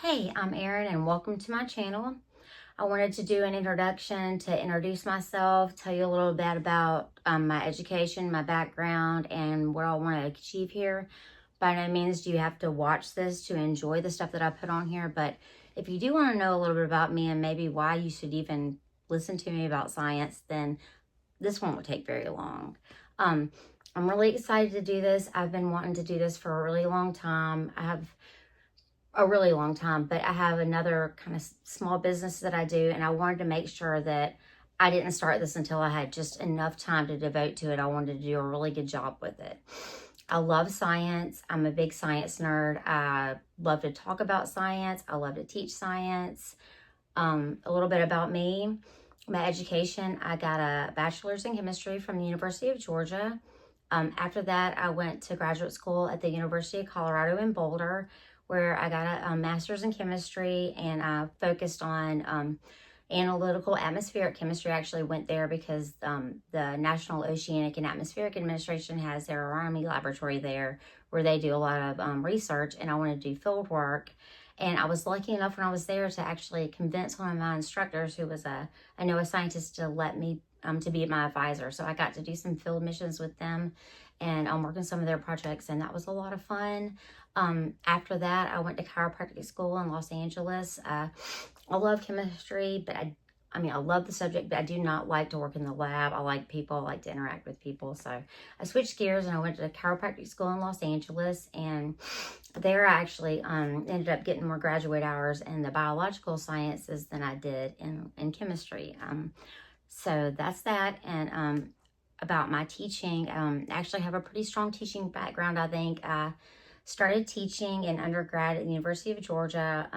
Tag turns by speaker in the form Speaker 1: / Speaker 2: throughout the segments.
Speaker 1: Hey, I'm Erin and welcome to my channel. I wanted to do an introduction to introduce myself, tell you a little bit about my education, my background, and what I want to achieve here. By no means do you have to watch this to enjoy the stuff that I put on here, but if you do want to know a little bit about me and maybe why you should even listen to me about science, then this won't take very long. I'm really excited to do this. I've been wanting to do this for a really long time. I have a really long time, but I have another kind of small business that I do, and I wanted to make sure that I didn't start this until I had just enough time to devote to it. I wanted to do a really good job with it. I love science. I'm a big science nerd. I love to talk about science. I love to teach science. A little bit about me. My education, I got a bachelor's in chemistry from the University of Georgia. After that, I went to graduate school at the University of Colorado in Boulder, where I got a master's in chemistry, and I focused on analytical atmospheric chemistry. I actually went there because the National Oceanic and Atmospheric Administration has their Army laboratory there where they do a lot of research, and I wanted to do field work. And I was lucky enough when I was there to actually convince one of my instructors, who was a NOAA scientist, to let me to be my advisor. So I got to do some field missions with them and work on some of their projects, and that was a lot of fun. After that, I went to chiropractic school in Los Angeles. I love chemistry, but I love the subject, but I do not like to work in the lab. I like people, I like to interact with people. So I switched gears and I went to chiropractic school in Los Angeles, and there I actually ended up getting more graduate hours in the biological sciences than I did in chemistry. So that's that. And about my teaching, I actually have a pretty strong teaching background, I think. I started teaching in undergrad at the University of Georgia.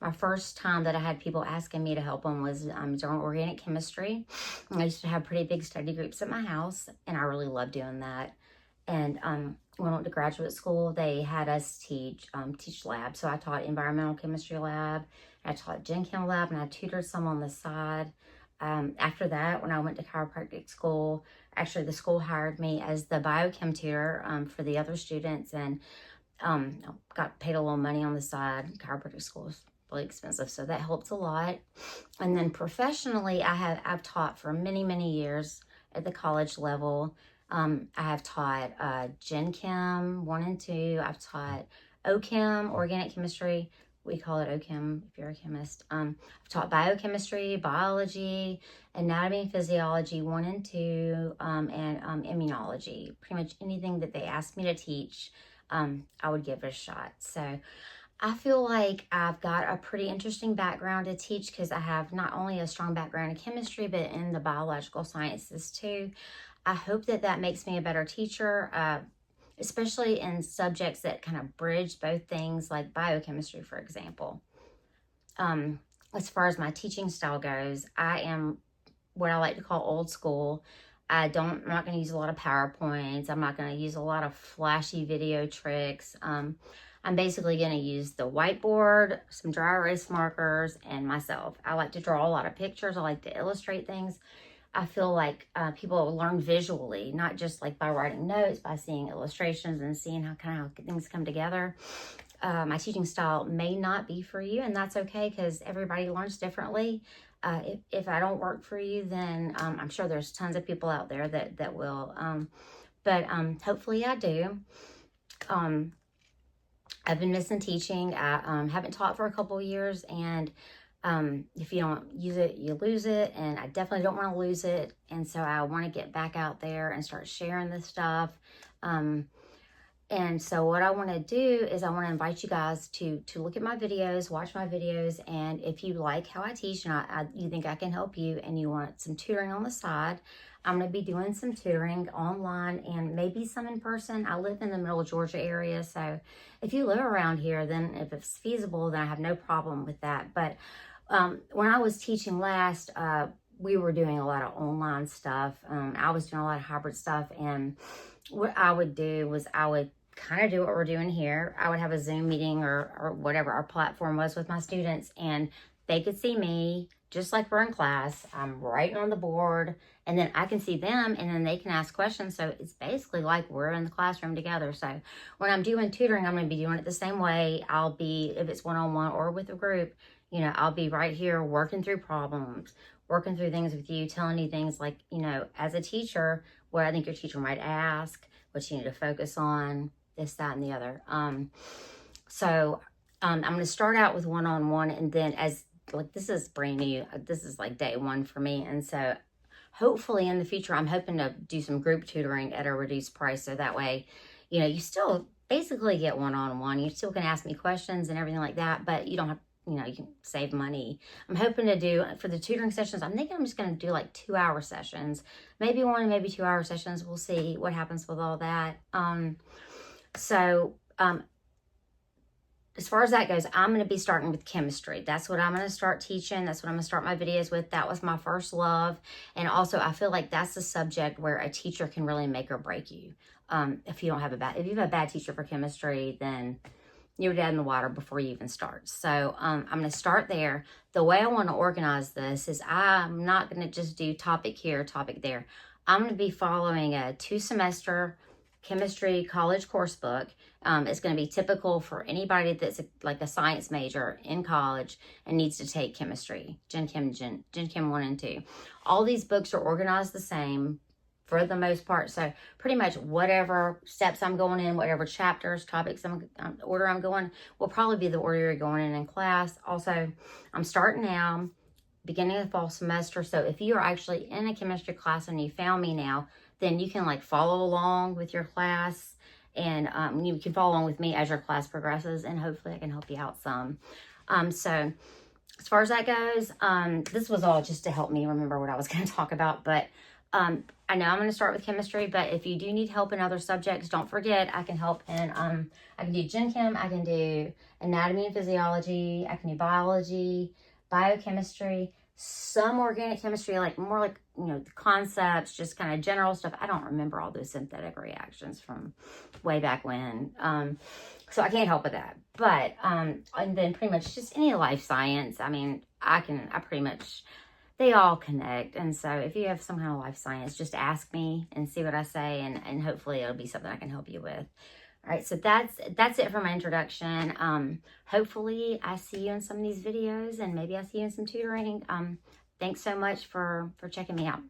Speaker 1: My first time that I had people asking me to help them was during organic chemistry. I used to have pretty big study groups at my house, and I really loved doing that. And when I went to graduate school, they had us teach lab. So I taught environmental chemistry lab, I taught Gen Chem lab, and I tutored some on the side. After that, when I went to chiropractic school, actually the school hired me as the biochem tutor for the other students, and got paid a little money on the side. Chiropractic school is really expensive, so that helped a lot. And then professionally, I've taught for many years at the college level. I have taught Gen Chem 1 and 2. I've taught OChem, organic chemistry. We call it OChem if you're a chemist. I've taught biochemistry, biology, anatomy and physiology 1 and 2, and immunology. Pretty much anything that they asked me to teach, I would give it a shot. So I feel like I've got a pretty interesting background to teach, because I have not only a strong background in chemistry, but in the biological sciences too. I hope that that makes me a better teacher, especially in subjects that kind of bridge both things, like biochemistry, for example. As far as my teaching style goes, I am what I like to call old school. I'm not going to use a lot of PowerPoints. I'm not going to use a lot of flashy video tricks. I'm basically going to use the whiteboard, some dry erase markers, and myself. I like to draw a lot of pictures. I like to illustrate things. I feel like people learn visually, not just like by writing notes, by seeing illustrations and seeing how things come together. My teaching style may not be for you, and that's okay, because everybody learns differently. If I don't work for you, then I'm sure there's tons of people out there that will. But hopefully I do. I've been missing teaching. I haven't taught for a couple of years, and if you don't use it, you lose it, and I definitely don't want to lose it. And so I want to get back out there and start sharing this stuff. And so what I want to do is I want to invite you guys to look at my videos, watch my videos, and if you like how I teach and you think I can help you and you want some tutoring on the side, I'm going to be doing some tutoring online and maybe some in person. I live in the middle of Georgia area, so if you live around here, then if it's feasible, then I have no problem with that. But when I was teaching last, we were doing a lot of online stuff. I was doing a lot of hybrid stuff, and what I would do was I would kind of do what we're doing here. I would have a Zoom meeting or whatever our platform was with my students, and they could see me just like we're in class. I'm writing on the board, and then I can see them, and then they can ask questions. So it's basically like we're in the classroom together. So when I'm doing tutoring, I'm going to be doing it the same way. I'll be, if it's one-on-one or with a group, you know, I'll be right here working through problems, working through things with you, telling you things like, you know, as a teacher, what I think your teacher might ask, what you need to focus on, this, that, and the other. I'm going to start out with one-on-one, and then as like, this is brand new. This is like day one for me. And so hopefully in the future, I'm hoping to do some group tutoring at a reduced price. So that way, you know, you still basically get one-on-one. You still can ask me questions and everything like that, but you don't have, you know, you can save money. I'm hoping to do, for the tutoring sessions, I'm thinking I'm just going to do like 2-hour sessions, maybe 1, maybe 2-hour sessions. We'll see what happens with all that. As far as that goes, I'm going to be starting with chemistry. That's what I'm going to start teaching. That's what I'm going to start my videos with. That was my first love. And also, I feel like that's the subject where a teacher can really make or break you. If you have a bad teacher for chemistry, then you're dead in the water before you even start. So I'm going to start there. The way I want to organize this is I'm not going to just do topic here, topic there. I'm going to be following a 2-semester chemistry college course book. It's going to be typical for anybody that's like a science major in college and needs to take chemistry, Gen Chem 1 and 2. All these books are organized the same for the most part. So pretty much whatever steps I'm going in, whatever chapters, topics, order I'm going, will probably be the order you're going in class. Also, I'm starting now, beginning of the fall semester. So if you are actually in a chemistry class and you found me now, then you can like follow along with your class, and you can follow along with me as your class progresses, and hopefully I can help you out some. So as far as that goes, this was all just to help me remember what I was going to talk about, but I know I'm going to start with chemistry, but if you do need help in other subjects, don't forget I can help in, I can do Gen Chem, I can do anatomy and physiology, I can do biology, biochemistry, some organic chemistry, like more like, you know, the concepts, just kind of general stuff. I don't remember all those synthetic reactions from way back when. So I can't help with that. But, and then pretty much just any life science. I mean, I pretty much, they all connect. And so if you have some kind of life science, just ask me and see what I say. And hopefully it'll be something I can help you with. All right, so that's it for my introduction. Hopefully I see you in some of these videos, and maybe I see you in some tutoring. Thanks so much for checking me out.